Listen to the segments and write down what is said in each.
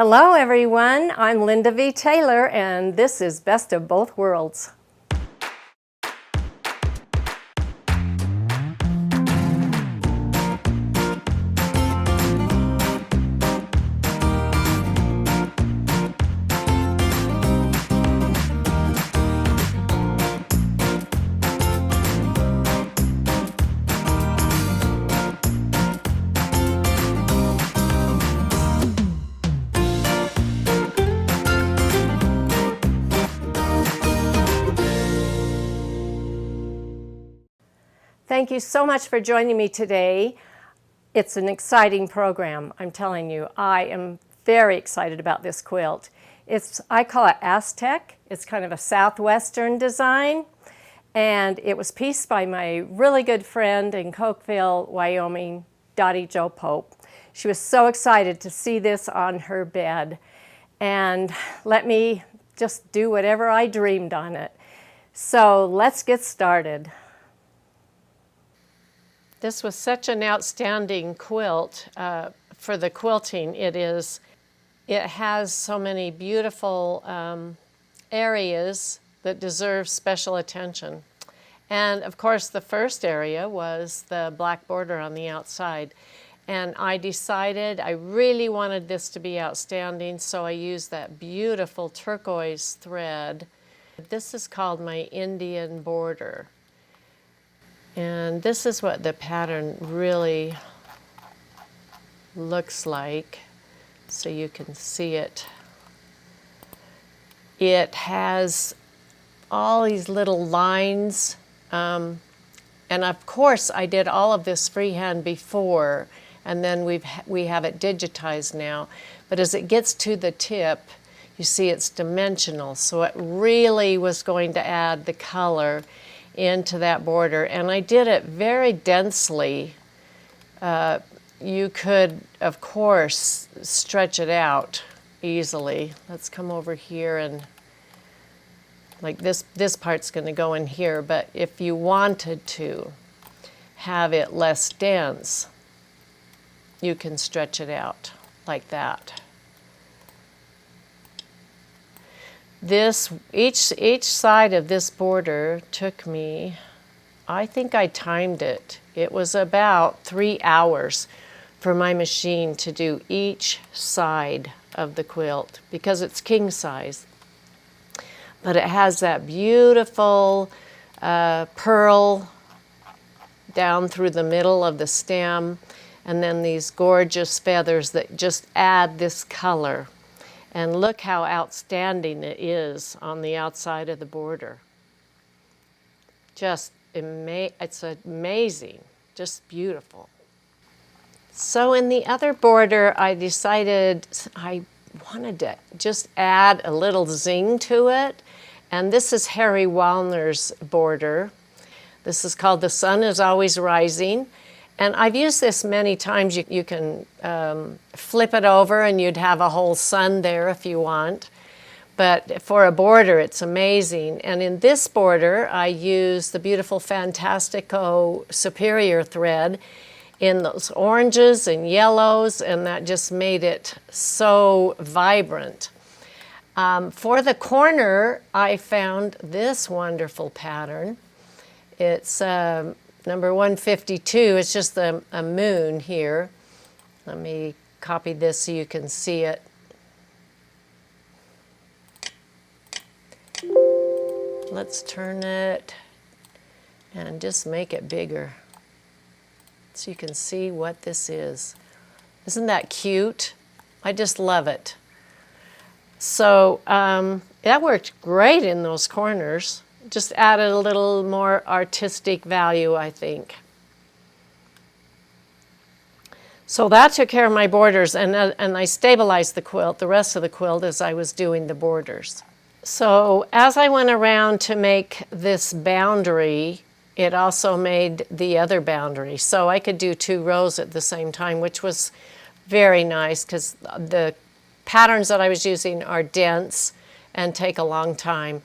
Hello everyone, I'm Linda V. Taylor and this is Best of Both Worlds. Thank you so much for joining me today. It's an exciting program, I'm telling you. I am very excited about this quilt. I call it Aztec. It's kind of a southwestern design, and it was pieced by my really good friend in Cville, Wyoming, Dottie Pope. She was so excited to see this on her bed and let me just do whatever I dreamed on it. So let's get started. This was such an outstanding quilt for the quilting. It has so many beautiful areas that deserve special attention. And of course, the first area was the black border on the outside. And I decided I really wanted this to be outstanding, so I used that beautiful turquoise thread. This is called my Indian border. And this is what the pattern really looks like, so you can see it. It has all these little lines, and of course I did all of this freehand before, and then we have it digitized now. But as it gets to the tip, you see it's dimensional, so it really was going to add the color into that border, and I did it very densely. You could, of course, stretch it out easily. Let's come over here, and like this part's going to go in here, but if you wanted to have it less dense, you can stretch it out like that. Each side of this border took me, I think I timed it. It was about 3 hours for my machine to do each side of the quilt because it's king size. But it has that beautiful pearl down through the middle of the stem, and then these gorgeous feathers that just add this color. And look how outstanding it is on the outside of the border. It's amazing, just beautiful. So in the other border, I decided I wanted to just add a little zing to it. And this is Harry Wallner's border. This is called The Sun is Always Rising. And I've used this many times. You can flip it over and you'd have a whole sun there if you want. But for a border, it's amazing. And in this border, I use the beautiful Fantastico Superior thread in those oranges and yellows, and that just made it so vibrant. For the corner, I found this wonderful pattern. It's number 152, it's just a moon here. Let me copy this so you can see it. Let's turn it and just make it bigger so you can see what this is. Isn't that cute? I just love it. So that worked great in those corners. Just added a little more artistic value, I think. So that took care of my borders, and I stabilized the quilt, the rest of the quilt, as I was doing the borders. So as I went around to make this boundary, it also made the other boundary. So I could do 2 rows at the same time, which was very nice because the patterns that I was using are dense and take a long time.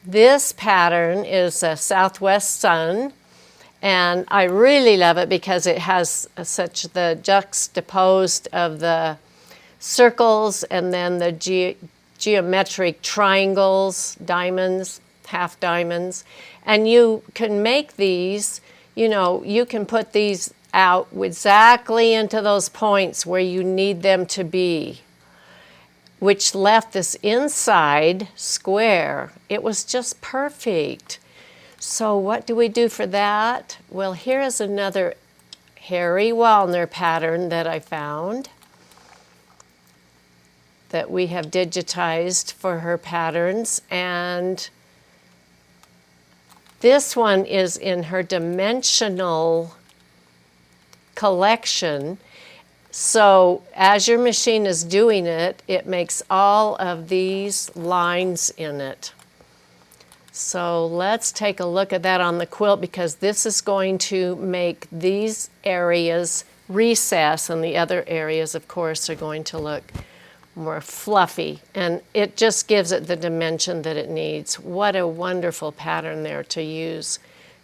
This pattern is a Southwest Sun, and I really love it because it has such the juxtaposed of the circles and then the geometric triangles, diamonds, half diamonds. And you can make these, you know, you can put these out exactly into those points where you need them to be, which left this inside square. It was just perfect. So what do we do for that? Well, here is another Harry Wallner pattern that I found that we have digitized for her patterns, and this one is in her dimensional collection. So as your machine is doing it, it makes all of these lines in it. So let's take a look at that on the quilt, because this is going to make these areas recess, and the other areas, of course, are going to look more fluffy, and it just gives it the dimension that it needs. What a wonderful pattern there to use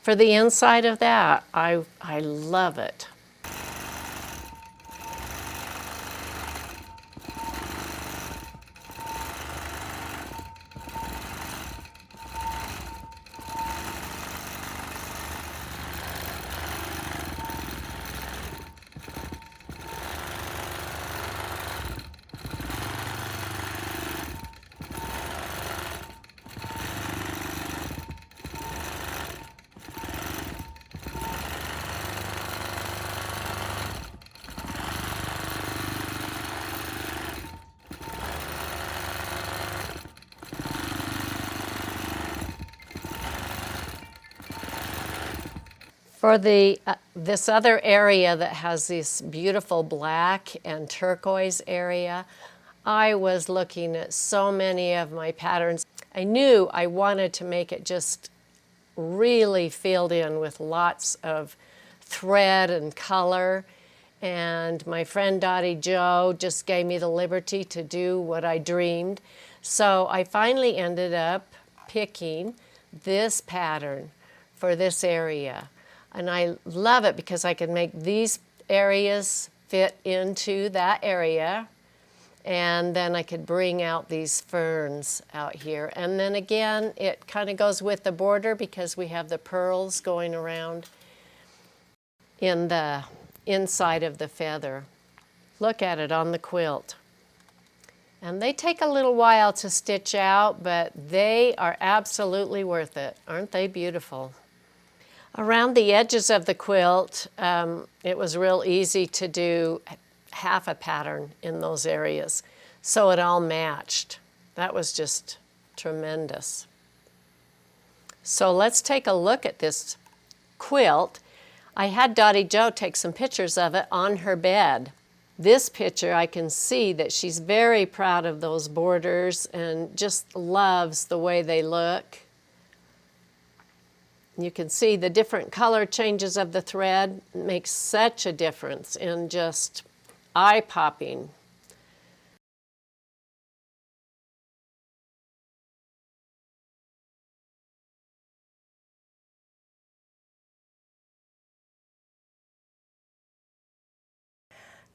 for the inside of that. I love it. For this other area that has this beautiful black and turquoise area, I was looking at so many of my patterns. I knew I wanted to make it just really filled in with lots of thread and color. And my friend Dottie just gave me the liberty to do what I dreamed. So I finally ended up picking this pattern for this area. And I love it because I can make these areas fit into that area, and then I could bring out these ferns out here. And then again, it kind of goes with the border because we have the pearls going around in the inside of the feather. Look at it on the quilt. And they take a little while to stitch out, but they are absolutely worth it. Aren't they beautiful? Around the edges of the quilt, it was real easy to do half a pattern in those areas, so it all matched. That was just tremendous. So let's take a look at this quilt. I had Dottie take some pictures of it on her bed. This picture, I can see that she's very proud of those borders and just loves the way they look. You can see the different color changes of the thread makes such a difference in just eye-popping.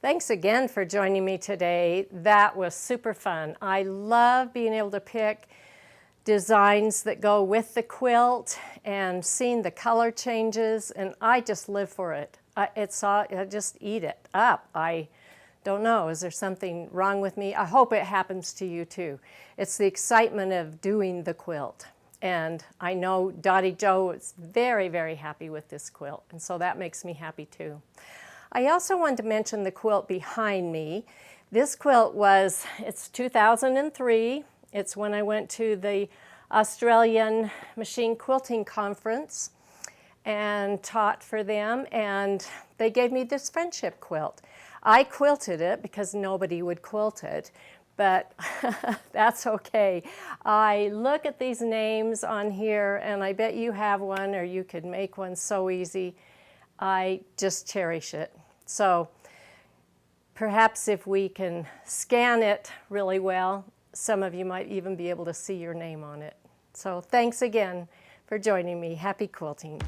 Thanks again for joining me today. That was super fun. I love being able to pick designs that go with the quilt and seeing the color changes, and I just live for it. I just eat it up. I don't know, is there something wrong with me? I hope it happens to you too. It's the excitement of doing the quilt. And I know Dottie is very, very happy with this quilt, and so that makes me happy too. I also wanted to mention the quilt behind me. This quilt it's 2003. It's when I went to the Australian Machine Quilting Conference and taught for them, and they gave me this friendship quilt. I quilted it because nobody would quilt it, but that's okay. I look at these names on here, and I bet you have one or you could make one so easy. I just cherish it. So perhaps if we can scan it really well, some of you might even be able to see your name on it. So thanks again for joining me. Happy quilting.